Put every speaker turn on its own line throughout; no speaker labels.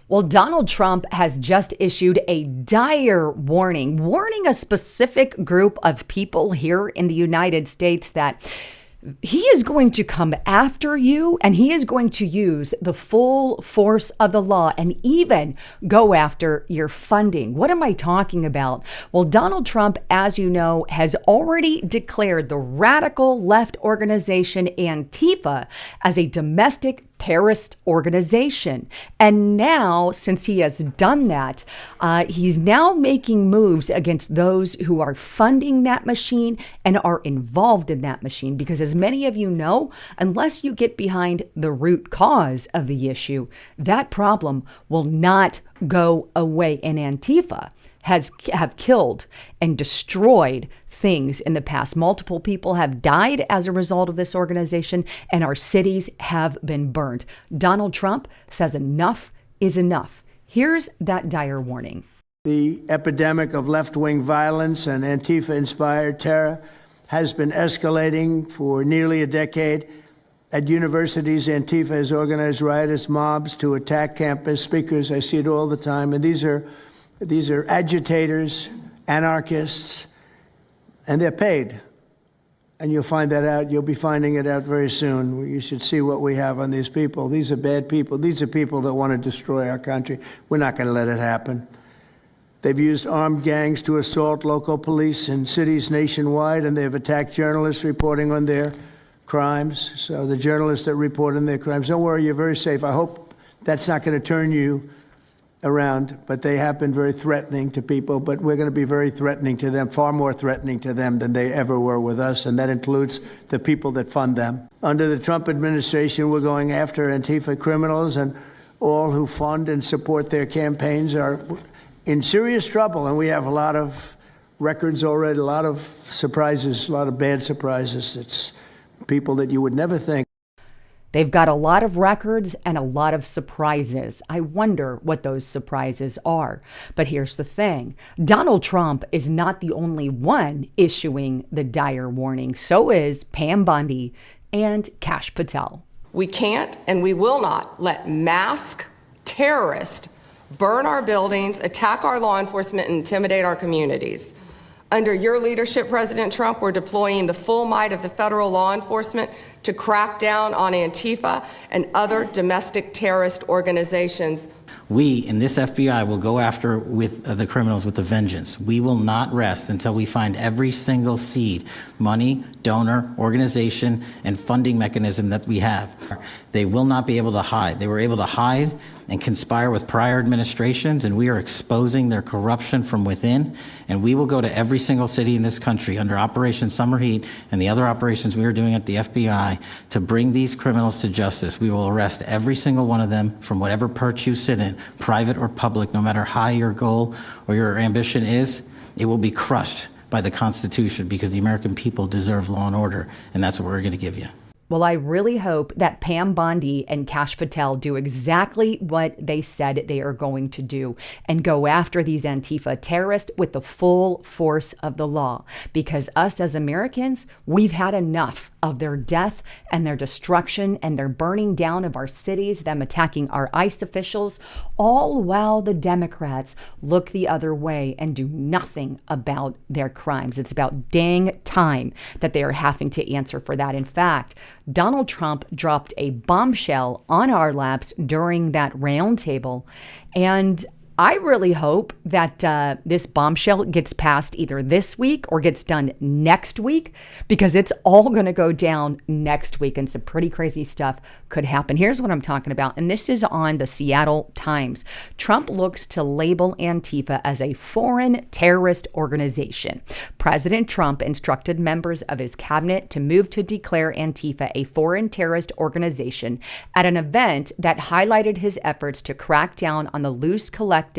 Well, Donald Trump has just issued a dire warning a specific group of people here in the United States that he is going to come after you, and he is going to use the full force of the law and even go after your funding. What am I talking about? Well, Donald Trump, as you know, has already declared the radical left organization Antifa as a domestic terrorist organization. And now, since he has done that, he's now making moves against those who are funding that machine and are involved in that machine. Because as many of you know, unless you get behind the root cause of the issue, that problem will not go away. And Antifa have killed and destroyed things in the past. Multiple people have died as a result of this organization, and our cities have been burned. Donald Trump says enough is enough. Here's that dire warning.
The epidemic of left-wing violence and Antifa-inspired terror has been escalating for nearly a decade. At universities, Antifa has organized riotous mobs to attack campus speakers. I see it all the time. And these are agitators, anarchists, and they're paid. And you'll find that out. You'll be finding it out very soon. You should see what we have on these people. These are bad people. These are people that want to destroy our country. We're not going to let it happen. They've used armed gangs to assault local police in cities nationwide, and they've attacked journalists reporting on their crimes. So the journalists that report on their crimes, don't worry, you're very safe. I hope that's not going to turn you around, but they have been very threatening to people, but we're going to be very threatening to them, far more threatening to them than they ever were with us, and that includes the people that fund them. Under the Trump administration, we're going after Antifa criminals, and all who fund and support their campaigns are in serious trouble, and we have a lot of records already, a lot of surprises, a lot of bad surprises. It's people that you would never think.
They've got a lot of records and a lot of surprises. I wonder what those surprises are. But here's the thing. Donald Trump is not the only one issuing the dire warning. So is Pam Bondi and Kash Patel.
We can't and we will not let masked terrorists burn our buildings, attack our law enforcement, and intimidate our communities. Under your leadership, President Trump, we're deploying the full might of the federal law enforcement to crack down on Antifa and other domestic terrorist organizations.
We in this FBI will go after the criminals with a vengeance. We will not rest until we find every single seed, money, donor, organization, and funding mechanism that we have. They will not be able to hide. They were able to hide and conspire with prior administrations, and we are exposing their corruption from within. And we will go to every single city in this country under Operation Summer Heat and the other operations we are doing at the FBI to bring these criminals to justice. We will arrest every single one of them from whatever perch you sit in, private or public, no matter how your goal or your ambition is. It will be crushed by the Constitution because the American people deserve law and order, and that's what we're going to give you.
Well, I really hope that Pam Bondi and Kash Patel do exactly what they said they are going to do and go after these Antifa terrorists with the full force of the law. Because us as Americans, we've had enough of their death and their destruction and their burning down of our cities, them attacking our ICE officials, all while the Democrats look the other way and do nothing about their crimes. It's about dang time that they are having to answer for that. In fact, Donald Trump dropped a bombshell on our laps during that roundtable, and I really hope that this bombshell gets passed either this week or gets done next week, because it's all going to go down next week and some pretty crazy stuff could happen. Here's what I'm talking about, and this is on the Seattle Times. Trump looks to label Antifa as a foreign terrorist organization. President Trump instructed members of his cabinet to move to declare Antifa a foreign terrorist organization at an event that highlighted his efforts to crack down on the loose collective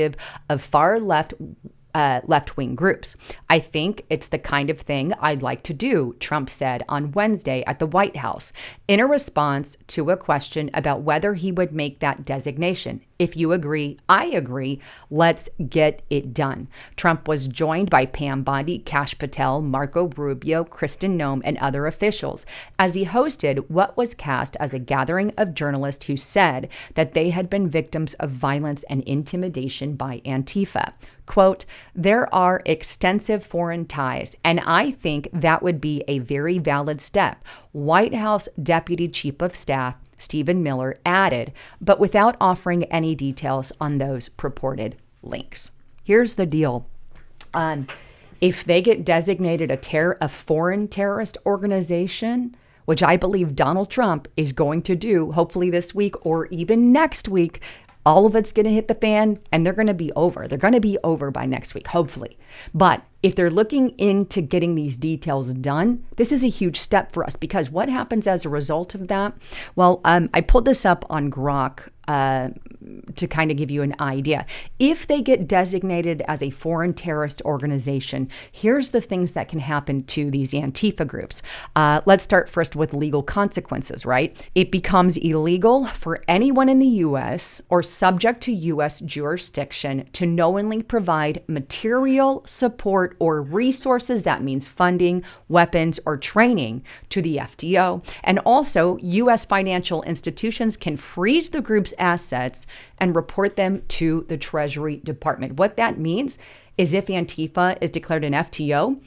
of far left-wing groups. I think it's the kind of thing I'd like to do, Trump said on Wednesday at the White House in a response to a question about whether he would make that designation. If you agree, I agree. Let's get it done. Trump was joined by Pam Bondi, Kash Patel, Marco Rubio, Kristen Noem, and other officials as he hosted what was cast as a gathering of journalists who said that they had been victims of violence and intimidation by Antifa. Quote, there are extensive foreign ties, and I think that would be a very valid step. White House Deputy Chief of Staff Stephen Miller added, but without offering any details on those purported links. Here's the deal. If they get designated a foreign terrorist organization, which I believe Donald Trump is going to do, hopefully this week or even next week, all of it's going to hit the fan and they're going to be over. They're going to be over by next week, hopefully. But if they're looking into getting these details done, this is a huge step for us because what happens as a result of that? Well, I pulled this up on Grok to kind of give you an idea. If they get designated as a foreign terrorist organization, here's the things that can happen to these Antifa groups. Let's start first with legal consequences, right? It becomes illegal for anyone in the U.S. or subject to U.S. jurisdiction to knowingly provide material support or resources, that means funding, weapons, or training to the FTO. And also, U.S. financial institutions can freeze the group's assets and report them to the Treasury Department. What that means is if Antifa is declared an FTO,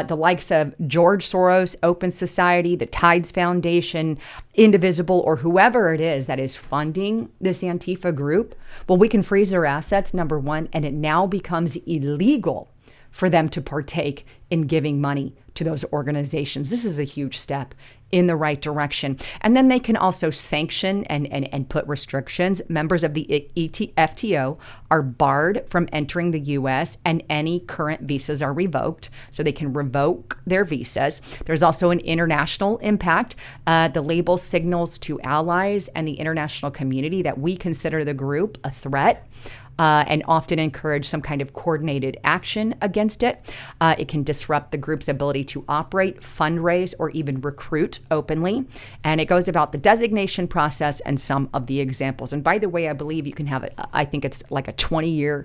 the likes of George Soros, Open Society, the Tides Foundation, Indivisible, or whoever it is that is funding this Antifa group, well, we can freeze their assets, number one, and it now becomes illegal for them to partake in giving money to those organizations. This is a huge step in the right direction. And then they can also sanction and put restrictions. Members of the FTO are barred from entering the U.S. and any current visas are revoked. So they can revoke their visas. There's also an international impact. The label signals to allies and the international community that we consider the group a threat. And often encourage some kind of coordinated action against it. It can disrupt the group's ability to operate, fundraise, or even recruit openly. And it goes about the designation process and some of the examples. And by the way, I believe you can have I think it's like a 20-year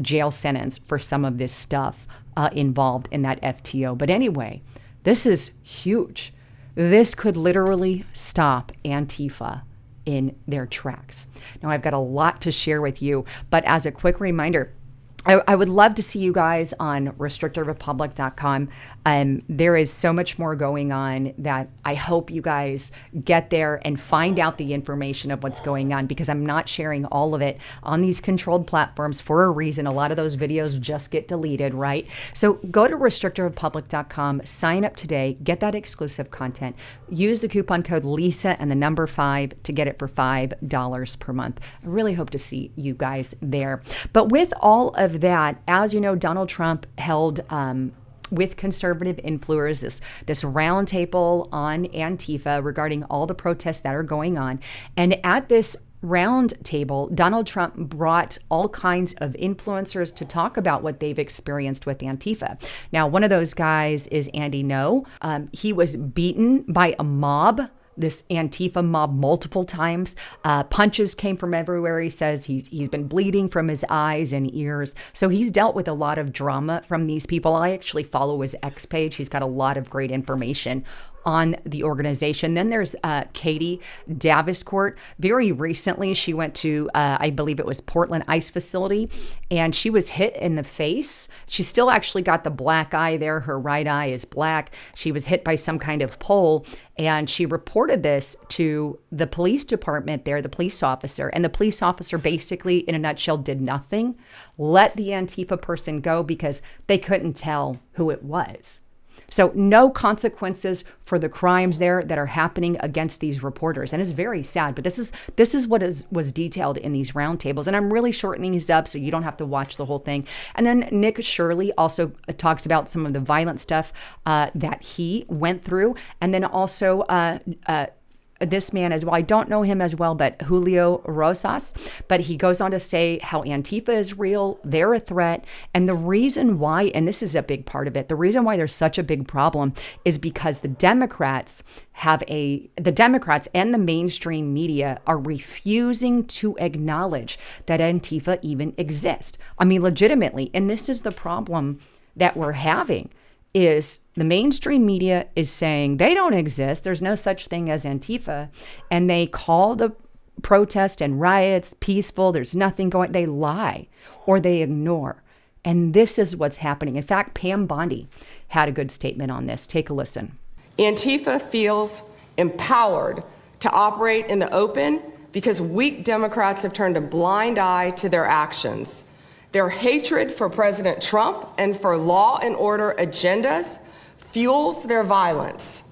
jail sentence for some of this stuff involved in that FTO. But anyway, this is huge. This could literally stop Antifa in their tracks. Now, I've got a lot to share with you, but as a quick reminder, I would love to see you guys on restrictedrepublic.com. There is so much more going on that I hope you guys get there and find out the information of what's going on, because I'm not sharing all of it on these controlled platforms for a reason. A lot of those videos just get deleted, right? So go to restrictedrepublic.com, sign up today, get that exclusive content, use the coupon code LISA and the number 5 to get it for $5 per month. I really hope to see you guys there. But with all of that, as you know, Donald Trump held with conservative influencers this roundtable on Antifa regarding all the protests that are going on. And at this round table, Donald Trump brought all kinds of influencers to talk about what they've experienced with Antifa. Now, one of those guys is Andy Ngo. He was beaten by a mob, this Antifa mob, multiple times. Punches came from everywhere. He says he's been bleeding from his eyes and ears. So he's dealt with a lot of drama from these people. I actually follow his X page. He's got a lot of great information on the organization. Then there's Katie Davenport. Very recently, she went to, I believe it was Portland ICE facility, and she was hit in the face. She still actually got the black eye there. Her right eye is black. She was hit by some kind of pole, and she reported this to the police department there, the police officer. And the police officer basically, in a nutshell, did nothing, let the Antifa person go because they couldn't tell who it was. So no consequences for the crimes there that are happening against these reporters. And it's very sad, but this is what was detailed in these roundtables. And I'm really shortening these up so you don't have to watch the whole thing. And then Nick Shirley also talks about some of the violent stuff that he went through. And then also this man as well. I don't know him as well, but Julio Rosas. But he goes on to say how Antifa is real, they're a threat. And the reason why, and this is a big part of it, the reason why there's such a big problem is because the Democrats and the mainstream media are refusing to acknowledge that Antifa even exists. I mean, legitimately. And this is the problem that we're having. Is the mainstream media is saying they don't exist. There's no such thing as Antifa. And they call the protest and riots peaceful. There's nothing going. They lie or they ignore. And this is what's happening. In fact, Pam Bondi had a good statement on this. Take a listen.
Antifa feels empowered to operate in the open because weak Democrats have turned a blind eye to their actions. Their hatred for President Trump and for law and order agendas fuels their violence.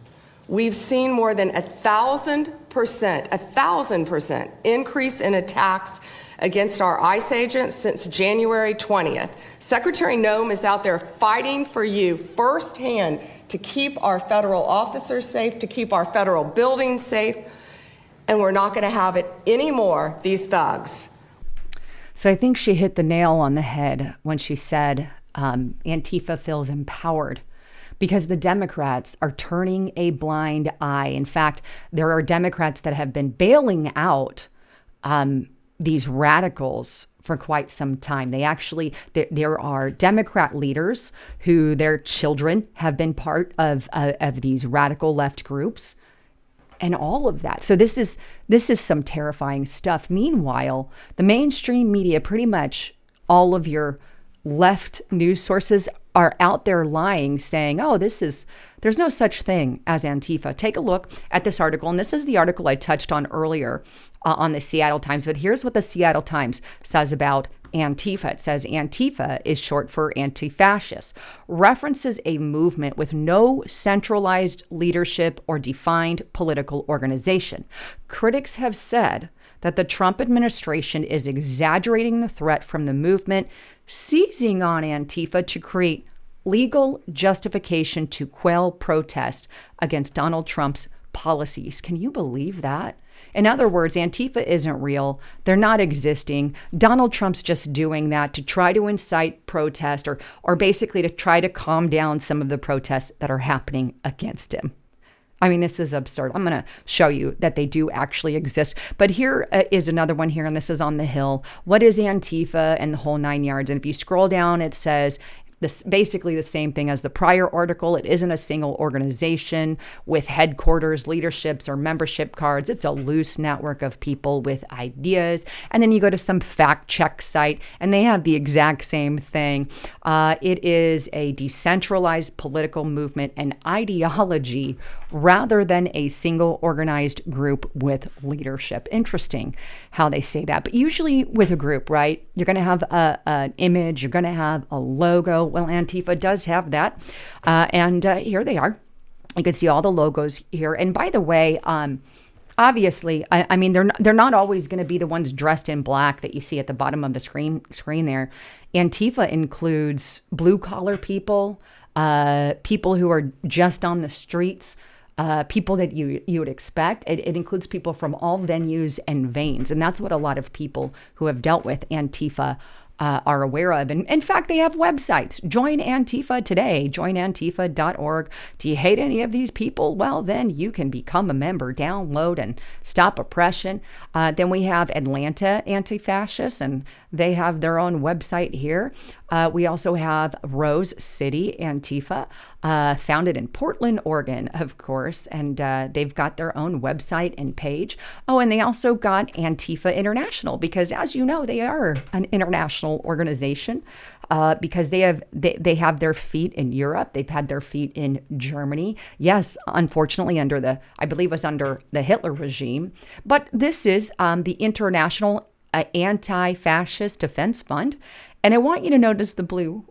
We've seen more than 1,000% increase in attacks against our ICE agents since January 20th. Secretary Noem is out there fighting for you firsthand to keep our federal officers safe, to keep our federal buildings safe, and we're not going to have it anymore, these thugs.
So I think she hit the nail on the head when she said Antifa feels empowered because the Democrats are turning a blind eye. In fact, there are Democrats that have been bailing out these radicals for quite some time. There are Democrat leaders who their children have been part of these radical left groups. And all of that. So this is some terrifying stuff. Meanwhile, the mainstream media, pretty much all of your left news sources are out there lying, saying, oh, there's no such thing as Antifa. Take a look at this article. And this is the article I touched on earlier on the Seattle Times. But here's what the Seattle Times says about Antifa. It says Antifa is short for anti-fascist, references a movement with no centralized leadership or defined political organization. Critics have said that the Trump administration is exaggerating the threat from the movement, seizing on Antifa to create legal justification to quell protest against Donald Trump's policies. Can you believe that? In other words, Antifa isn't real. They're not existing. Donald Trump's just doing that to try to incite protest or basically to try to calm down some of the protests that are happening against him. I mean, this is absurd. I'm going to show you that they do actually exist. But here is another one here, and this is on the Hill. What is Antifa and the whole 9 yards? And if you scroll down, it says this basically the same thing as the prior article. It isn't a single organization with headquarters, leaderships, or membership cards. It's a loose network of people with ideas. And then you go to some fact check site, and they have the exact same thing. It is a decentralized political movement and ideology rather than a single organized group with leadership. Interesting how they say that. But usually with a group, right, you're going to have an image, you're going to have a logo. Well, Antifa does have that. And here they are. You can see all the logos here. And by the way, obviously, I mean, they're not always going to be the ones dressed in black that you see at the bottom of the screen there. Antifa includes blue-collar people, people who are just on the streets, people that you would expect. It includes people from all venues and veins. And that's what a lot of people who have dealt with Antifa are aware of. And in fact, they have websites. Join Antifa today, joinantifa.org. Do you hate any of these people? Well, then you can become a member, download and stop oppression. Then we have Atlanta Anti-Fascists, and they have their own website here. We also have Rose City Antifa, founded in Portland, Oregon, of course, and they've got their own website and page. Oh, and they also got Antifa International, because as you know, they are an international organization because they have their feet in Europe. They've had their feet in Germany. Yes, unfortunately, I believe it was under the Hitler regime. But this is the International Anti-Fascist Defense Fund. And I want you to notice the blue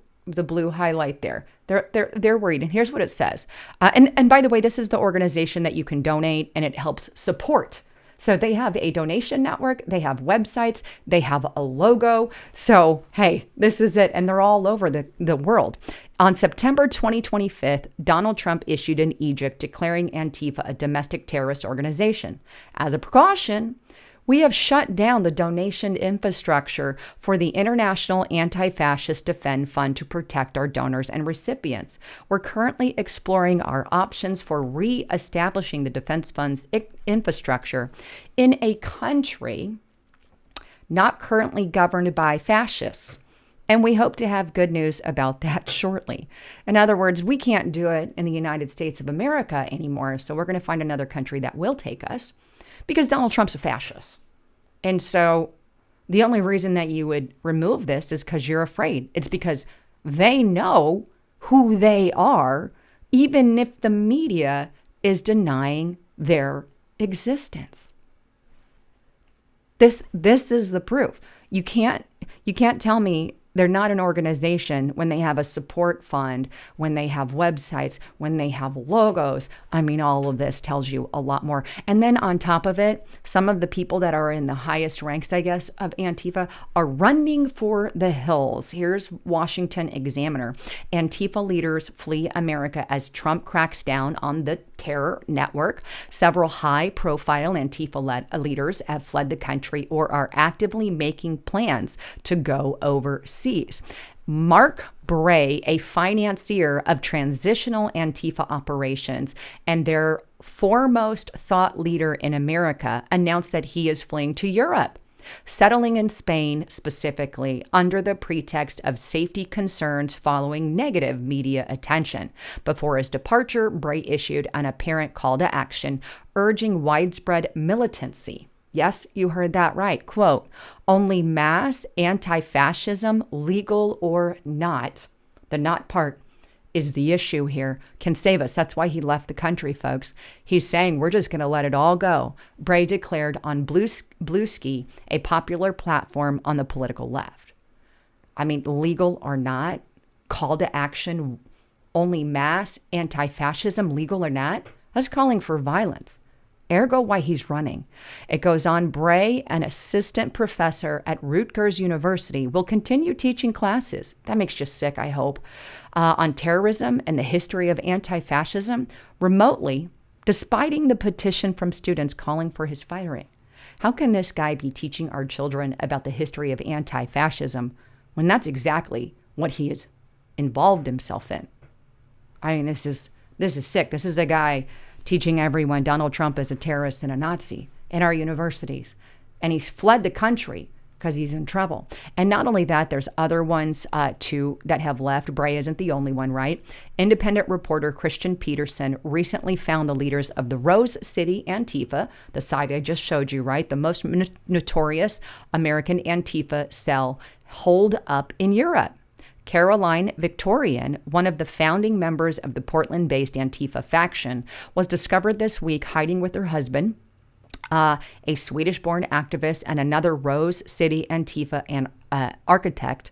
highlight there. They're worried. And here's what it says. And by the way, this is the organization that you can donate, and it helps support So they have a donation network, they have websites, they have a logo. So, hey, this is it. And they're all over the world. On September 2025, Donald Trump issued an edict declaring Antifa a domestic terrorist organization. As a precaution, we have shut down the donation infrastructure for the International Anti-Fascist Defend Fund to protect our donors and recipients. We're currently exploring our options for re-establishing the Defense Fund's infrastructure in a country not currently governed by fascists. And we hope to have good news about that shortly. In other words, we can't do it in the United States of America anymore, so we're going to find another country that will take us, because Donald Trump's a fascist. And so the only reason that you would remove this is because you're afraid. It's because they know who they are, even if the media is denying their existence. This is the proof. You can't tell me they're not an organization when they have a support fund, when they have websites, when they have logos. I mean, all of this tells you a lot more. And then on top of it, some of the people that are in the highest ranks, I guess, of Antifa are running for the hills. Here's Washington Examiner. Antifa leaders flee America as Trump cracks down on the terror network. Several high-profile Antifa leaders have fled the country or are actively making plans to go overseas. Mark Bray, a financier of transitional Antifa operations and their foremost thought leader in America, announced that he is fleeing to Europe, settling in Spain specifically under the pretext of safety concerns following negative media attention. Before his departure, Bray issued an apparent call to action urging widespread militancy. Yes, you heard that right. Quote, only mass anti-fascism, legal or not, the not part is the issue here, can save us. That's why he left the country, folks. He's saying we're just going to let it all go. Bray declared on Bluesky, a popular platform on the political left. I mean, legal or not, call to action, only mass anti-fascism, legal or not, that's calling for violence. Ergo why he's running. It goes on, Bray, an assistant professor at Rutgers University, will continue teaching classes. That makes you sick, I hope. On terrorism and the history of anti-fascism remotely, despite the petition from students calling for his firing. How can this guy be teaching our children about the history of anti-fascism when that's exactly what he has involved himself in? I mean, this is sick. This is a guy teaching everyone Donald Trump is a terrorist and a Nazi in our universities. And he's fled the country because he's in trouble. And not only that, there's other ones too that have left. Bray isn't the only one, right? Independent reporter Christian Peterson recently found the leaders of the Rose City Antifa, the site I just showed you, right? The most notorious American Antifa cell holed up in Europe. Caroline Victorian, one of the founding members of the Portland-based Antifa faction, was discovered this week hiding with her husband, a Swedish-born activist and another Rose City Antifa architect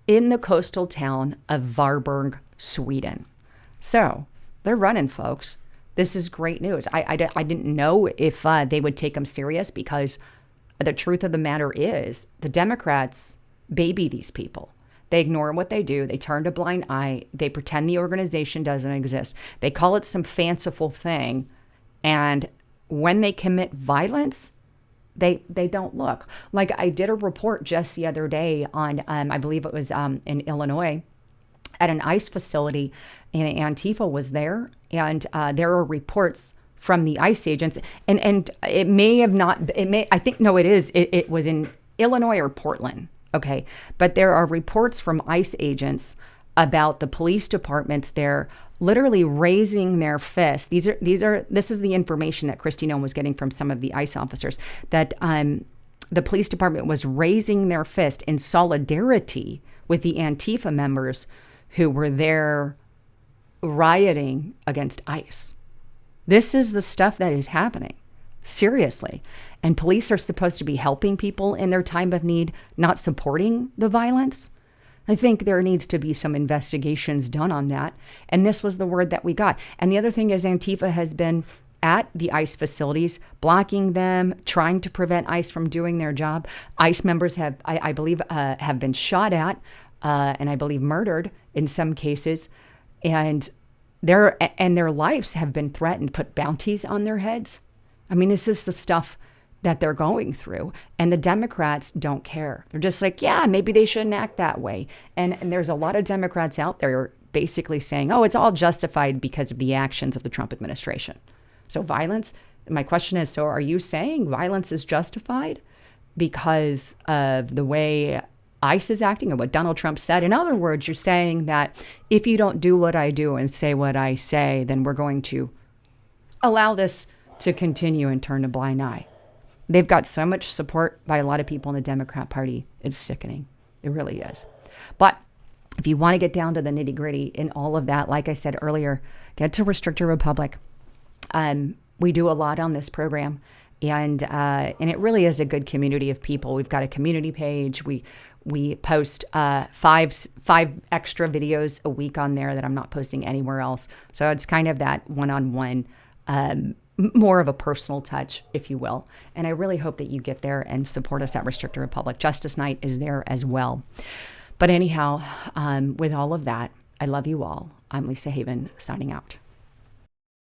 in the coastal town of Varberg, Sweden. So they're running, folks. This is great news. I didn't know if they would take them serious, because the truth of the matter is the Democrats baby these people. They ignore what they do. They turn a blind eye. They pretend the organization doesn't exist. They call it some fanciful thing. And when they commit violence, they don't look. Like I did a report just the other day on, I believe it was in Illinois, at an ICE facility, and Antifa was there. And there are reports from the ICE agents. And it may have not, it was in Illinois or Portland. Okay, but there are reports from ICE agents about the police departments there literally raising their fists. This is the information that Kristi Noem was getting from some of the ICE officers, that the police department was raising their fist in solidarity with the Antifa members who were there rioting against ICE. This is the stuff that is happening. Seriously. And police are supposed to be helping people in their time of need, not supporting the violence. I think there needs to be some investigations done on that. And this was the word that we got. And the other thing is Antifa has been at the ICE facilities, blocking them, trying to prevent ICE from doing their job. ICE members have, I believe, have been shot at and I believe murdered in some cases. And their lives have been threatened, put bounties on their heads. I mean, this is the stuff that they're going through. And the Democrats don't care. They're just like, yeah, maybe they shouldn't act that way. And there's a lot of Democrats out there basically saying, oh, it's all justified because of the actions of the Trump administration. So violence, my question is, so are you saying violence is justified because of the way ICE is acting and what Donald Trump said? In other words, you're saying that if you don't do what I do and say what I say, then we're going to allow this to continue and turn a blind eye. They've got so much support by a lot of people in the Democrat Party. It's sickening. It really is. But if you want to get down to the nitty gritty in all of that, like I said earlier, get to Restricted Republic. We do a lot on this program, and it really is a good community of people. We've got a community page. We post five extra videos a week on there that I'm not posting anywhere else. So it's kind of that one-on-one, more of a personal touch, if you will. And I really hope that you get there and support us at Restricted Republic. Justice Night is there as well. But anyhow, with all of that, I love you all. I'm Lisa Haven, signing out.